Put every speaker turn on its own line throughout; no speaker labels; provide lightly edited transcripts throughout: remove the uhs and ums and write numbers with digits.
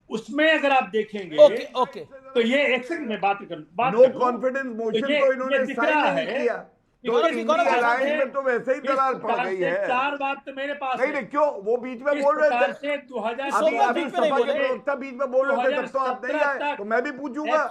उसमें अगर आप देखेंगे
ओके ओके
तो ये एक सेकंड में बात
नो कॉन्फिडेंस मोशन तो इन्होंने
दिख
साइन
रहा
नहीं
है
किया, तो इंडिया अलायंस में तो वैसे ही दरार पड़ गई है।
4 बात तो मेरे पास
नहीं
है।
क्यों वो बीच में
इस
बोल रहे
प्रकार
थे,
से 2000
अभी सपा के प्रवक्ता बीच में बोल रहे थे, तब तो आप नहीं आए, तो मैं भी पूछूंगा,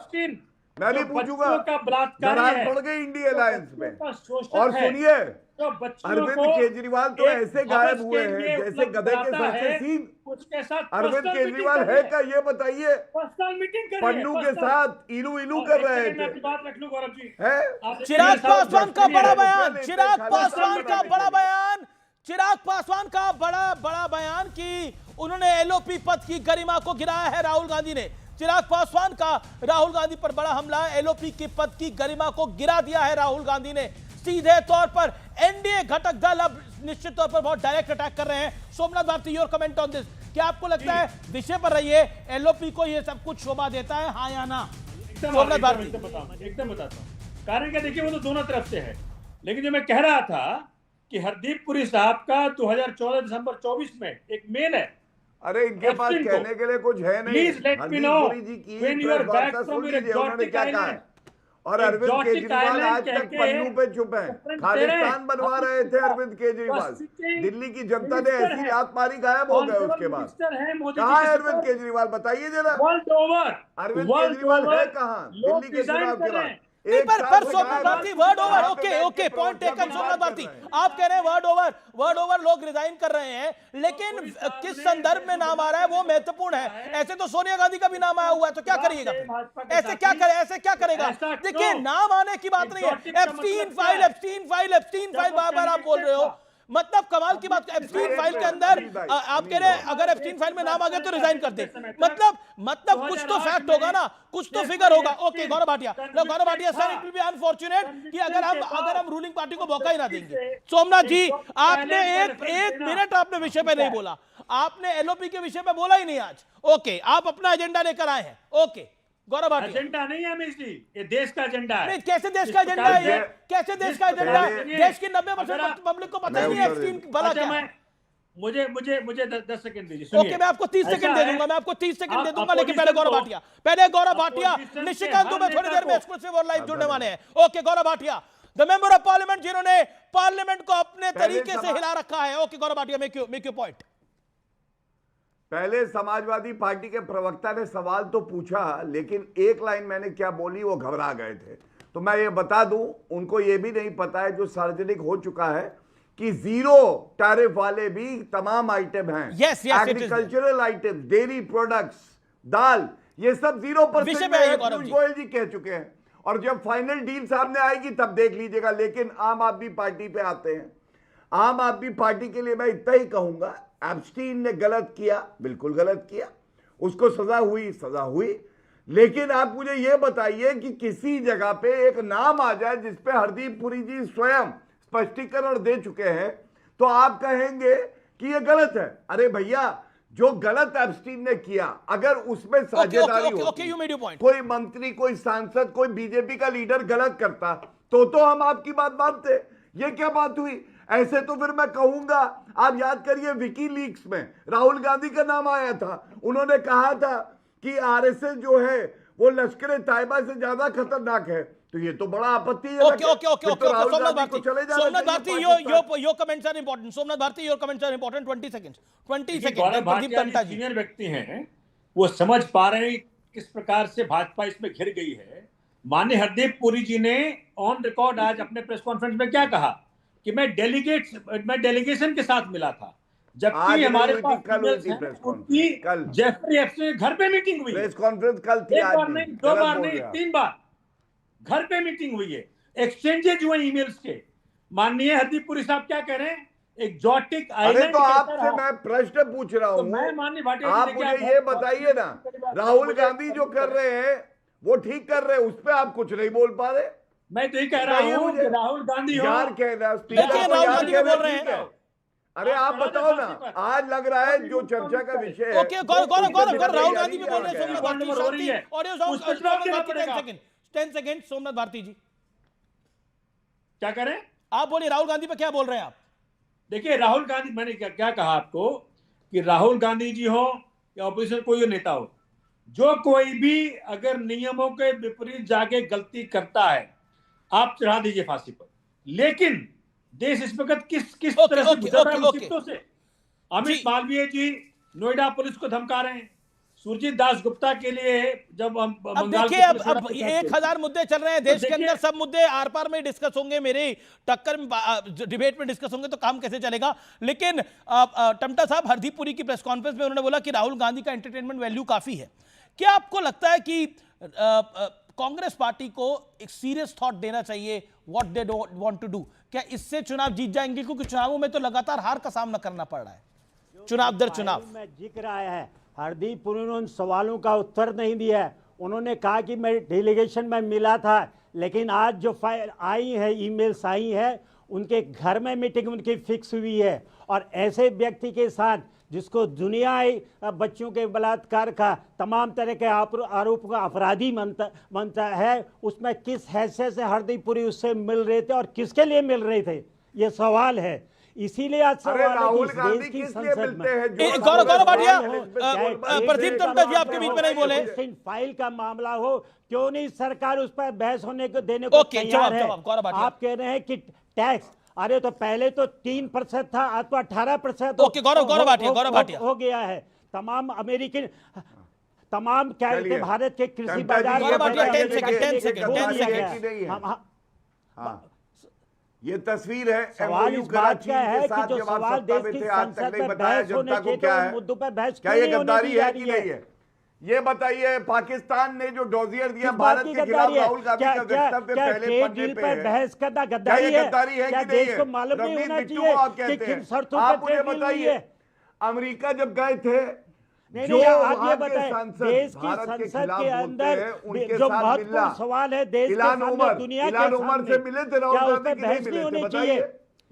मैं भी पूछूंगा।
का बलात्कारी
दरार
है,
पड़ गई इंडिया अलायंस में।
शोषक
और
है,
सुनिए,
तो बच्चियों
अरविंद
को
केजरीवाल तो
एक
ऐसे गायब
हवस
हुए
के लिए
हैं जैसे
उपलब्ध
गधे के
कराता
सर से
है,
सींग।
उसके साथ
अरविंद
पर्सनल
केजरीवाल
मीटिंग
है
कर
का ये बताइए,
पर्सनल मीटिंग करिए,
पन्नू के साथ इलू इलू कर रहे थे,
आपकी बात रख लूं गौरव जी।
है
चिराग पासवान का बड़ा बयान,
लेते
चिराग
खाली
पासवान का
बनाने
बड़ा
के लिए।
बयान, चिराग पासवान का बड़ा बयान कि उन्होंने एलओपी पद की गरिमा को गिराया है राहुल गांधी ने। चिराग पासवान का राहुल गांधी पर बड़ा हमला, एलओपी के पद की गरिमा को गिरा दिया है राहुल गांधी ने। सीधे तौर पर एनडीए घटक दल अब निश्चित तौर पर बहुत डायरेक्ट अटैक कर रहे हैं। Somnath Bharti, your comment on this, क्या आपको लगता है विषय पर रहिए, एलओपी को यह सब कुछ शोभा देता है, हाँ या ना? सोमनाथ भारती।
एकदम बताता हूं, कारण क्या, देखिए वो तो दोनों तरफ से है, लेकिन जो मैं कह रहा था कि हरदीप पुरी साहब का 2014 दिसंबर 24 में एक मेल है।
अरे इनके पास कहने के लिए कुछ है नहीं।
Please let me know
Hardeep Puri ji की
when you are
press
back
वार्ता
फ्रॉम
सुन
योर
लीजिए उन्होंने क्या कहा है। और अरविंद केजरीवाल आज तक पन्नू पे चुप है, खालिस्तान बनवा रहे थे अरविंद केजरीवाल, दिल्ली की जनता ने ऐसी लात मारी, गायब हो गए उसके बाद। कहाँ है अरविंद केजरीवाल, बताइए जरा। अरविंद केजरीवाल है कहाँ दिल्ली के चुनाव के बाद?
नहीं, पर Somnath Bharti, word over, okay point taken. Somnath Bharti, आप कह रहे हैं वर्ड ओवर, लोग रिजाइन कर रहे हैं, लेकिन किस संदर्भ में नाम आ रहा है वो महत्वपूर्ण है। ऐसे तो सोनिया गांधी का भी नाम आया हुआ है, तो क्या करिएगा ऐसे क्या करेगा? देखिए, नाम आने की बात नहीं है, एप्स्टीन फाइल बार बार आप बोल रहे हो, मतलब कमाल की बात। एप्स्टीन फाइल के अंदर आप कह रहे हैं अगर एप्स्टीन फाइल में नाम आ गया तो रिजाइन कर दे, मतलब कुछ तो फैक्ट होगा ना, कुछ तो फिगर होगा। Okay Gaurav Bhatia, sir it will be unfortunate कि अगर हम रूलिंग पार्टी को मौका ही ना देंगे। सोमनाथ जी, आपने एक मिनट आपने विषय पे नहीं बोला, आपने एलओपी के विषय पे बोला ही नहीं आज। ओके, आप अपना एजेंडा लेकर आए हैं। ओके गौरव भाटिया,
एजेंडा नहीं है अमित जी, ये देश का एजेंडा है।
नहीं, कैसे देश का एजेंडा है ये? कैसे देश का एजेंडा है? देश की 90% पब्लिक को पता ही नहीं है एप्स्टीन भला क्या है।
मुझे 10 सेकंड दीजिए।
ओके, मैं आपको 30 सेकंड दे दूंगा, लेकिन पहले गौरव भाटिया, निशिकांत दुबे थोड़ी देर में एक्सक्लूसिव और लाइव जुड़ने वाले हैं। Okay Gaurav Bhatia, the member of parliament जिन्होंने पार्लियामेंट को अपने तरीके से हिला रखा है। Okay Gaurav Bhatia, make your point.
पहले समाजवादी पार्टी के प्रवक्ता ने सवाल तो पूछा, लेकिन एक लाइन मैंने क्या बोली वो घबरा गए थे। तो मैं ये बता दूं, उनको ये भी नहीं पता है जो सार्वजनिक हो चुका है कि जीरो टैरिफ वाले भी तमाम आइटम हैं। एग्रीकल्चरल आइटम, डेयरी प्रोडक्ट्स, दाल, ये सब 0% पीयूष गोयल जी कह चुके हैं। और जब फाइनल डील सामने आएगी तब देख लीजिएगा। लेकिन आम आदमी पार्टी पे आते हैं। आम आदमी पार्टी के लिए मैं इतना ही कहूंगा, एप्स्टीन ने गलत किया, बिल्कुल गलत किया, उसको सजा हुई, लेकिन आप मुझे यह बताइए कि किसी जगह पे एक नाम आ जाए जिसपे हरदीप पुरी जी स्वयं स्पष्टीकरण दे चुके हैं, तो आप कहेंगे कि यह गलत है। अरे भैया, जो गलत एप्स्टीन ने किया, अगर उसमें साझेदारी होती, कोई मंत्री, कोई सांसद, कोई बीजेपी का लीडर गलत करता तो हम आपकी बात मानते। ये क्या बात हुई? ऐसे तो फिर मैं कहूंगा, आप याद करिए विकी लीक्स में राहुल गांधी का नाम आया था, उन्होंने कहा था कि आरएसएस जो है वो लश्कर तैयबा से ज्यादा खतरनाक है। तो ये तो बड़ा आपत्ति है।
Somnath Bharti, your comments are important. Somnath Bharti, your comments are important. 20 seconds.
Pradeep Tanta ji senior व्यक्ति हैं, वो समझ पा रहे हैं किस प्रकार से भाजपा इसमें घिर गई है। माननीय हरदीप पुरी जी ने ऑन रिकॉर्ड आज अपने प्रेस कॉन्फ्रेंस में क्या कहा कि मैं डेलीगेशन के साथ मिला था, जबकि हमारे पास जेफरी एप्स्टीन घर पे मीटिंग हुई।
प्रेस कॉन्फ्रेंस कल थी,
एक बार नहीं, 2 बार नहीं, 3 बार घर पे मीटिंग हुई है, एक्सचेंजेज हुए ईमेल्स के। माननीय हरदीप पुरी साहब क्या कह रहे हैं? Exotic island.
तो आपसे मैं प्रश्न पूछ रहा हूं, आप मुझे ये बताइए ना, राहुल गांधी जो कर रहे हैं वो ठीक कर रहे हैं, उस पर आप कुछ नहीं बोल पा रहे।
मैं तो ये कह रहा हूं कि राहुल गांधी
यार कह रहे हैं। अरे आप बताओ ना, आज लग रहा है जो चर्चा का विषय है।
ओके गौरव, राहुल गांधी भी बोल रहे हैं। सोमनाथ भारती, 10 सेकंड। सोमनाथ भारती जी
क्या करें?
आप बोलिए, राहुल गांधी पे क्या बोल रहे हैं आप?
देखिए, राहुल गांधी, मैंने क्या कहा आपको कि राहुल गांधी जी हो या ऑपोजिशन कोई नेता हो, जो कोई भी अगर नियमों के विपरीत जाके गलती करता है, आप चढ़ा दीजिए फांसी पर। लेकिन देश इस वक्त किस किस तरह से गुजर रहा है मुसीबतों से। अमित मालवीय जी नोएडा पुलिस को धमका रहे हैं, सुरजीत दास गुप्ता के लिए जब हम
अब देखिए, अब 1000 मुद्दे चल रहे हैं देश के अंदर, सब मुद्दे आर पार में डिस्कस होंगे, मेरे टक्कर में डिबेट में डिस्कस होंगे तो काम कैसे चलेगा। लेकिन टमटा साहब, हरदीपुरी की प्रेस कॉन्फ्रेंस में उन्होंने बोला कि राहुल गांधी का एंटरटेनमेंट वैल्यू काफी है। क्या आपको लगता है कि कांग्रेस पार्टी को एक सीरियस थॉट देना चाहिए, what they want to do? क्या इससे चुनाव जीत जाएंगे? क्योंकि चुनावों में तो लगातार हार का सामना करना पड़ रहा है, चुनाव दर चुनाव।
में जिक्र आया है, हरदीप पुरी ने उन सवालों का उत्तर नहीं दिया है। उन्होंने कहा कि मैं डेलीगेशन में मिला था, लेकिन आज जो फाइल आई है, ईमेल्स आई है, उनके घर में मीटिंग उनकी फिक्स हुई है। और ऐसे व्यक्ति के साथ जिसको दुनियाई बच्चों के बलात्कार का तमाम तरह के आरोप का अपराधी बनता है, उसमें किस हैसियत से हरदीप पुरी उससे मिल रहे थे और किसके लिए मिल रहे थे, ये सवाल है। इसीलिए आज सवाल है कि इस देश की संसद में
गौरव भाटिया, प्रदीप टमटा जी आपके बीच में नहीं बोले।
फाइल का मामला हो, क्यों नहीं सरकार उस पर बहस होने को देने को तैयार है? आप कह रहे हैं कि टैक्स, अरे तो पहले तो 3% था, आज तो 18% हो गया है। तमाम अमेरिकी तमाम क्या भारत के कृषि बाजार
ये तस्वीर है।
सवाल इस बात का है कि जो सवाल देश की संसद में बहस होने के मुद्दों पर बहस
क्या ये गद्दारी है कि नहीं है? ये बताइए, पाकिस्तान ने जो डोजियर दिया भारत के खिलाफ राहुल गांधी का वक्तव्य पहले पन्ने पे है,
बहस करना गद्दारी है
क्या
देश को मालूम नहीं होना चाहिए
आप कहते हैं? आप मुझे बताइए, अमेरिका जब गए थे,
नहीं, आप ये बताएं, देश की संसद के अंदर जो महत्वपूर्ण सवाल है देश के सामने, दुनिया के सामने,
से मिले थे
क्या उस पर बहस नहीं होनी चाहिए?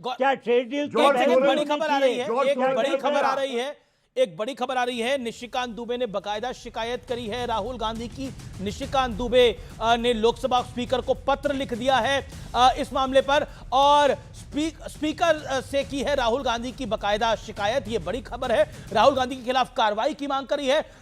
क्या ट्रेड डील
बड़ी खबर आ रही है, एक बड़ी खबर आ रही है, एक बड़ी खबर आ रही है। निशिकांत दुबे ने बकायदा शिकायत करी है राहुल गांधी की। निशिकांत दुबे ने लोकसभा स्पीकर को पत्र लिख दिया है इस मामले पर, और स्पीकर से की है राहुल गांधी की बकायदा शिकायत। ये बड़ी खबर है, राहुल गांधी के खिलाफ कार्रवाई की मांग करी है।